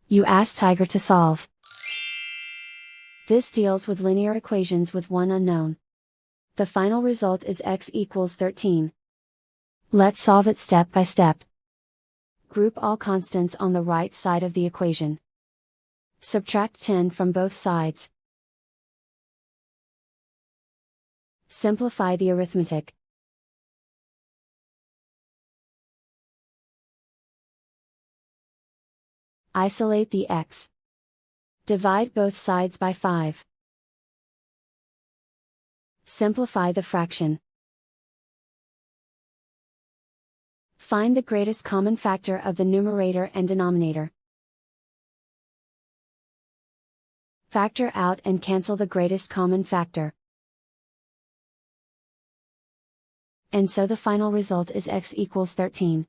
You ask Tiger to solve. This deals with linear equations with one unknown. The final result is x equals 13. Let's solve it step by step. Group all constants on the right side of the equation. Subtract 10 from both sides. Simplify the arithmetic. Isolate the x. Divide both sides by 5. Simplify the fraction. Find the greatest common factor of the numerator and denominator. Factor out and cancel the greatest common factor. And so the final result is x equals 13.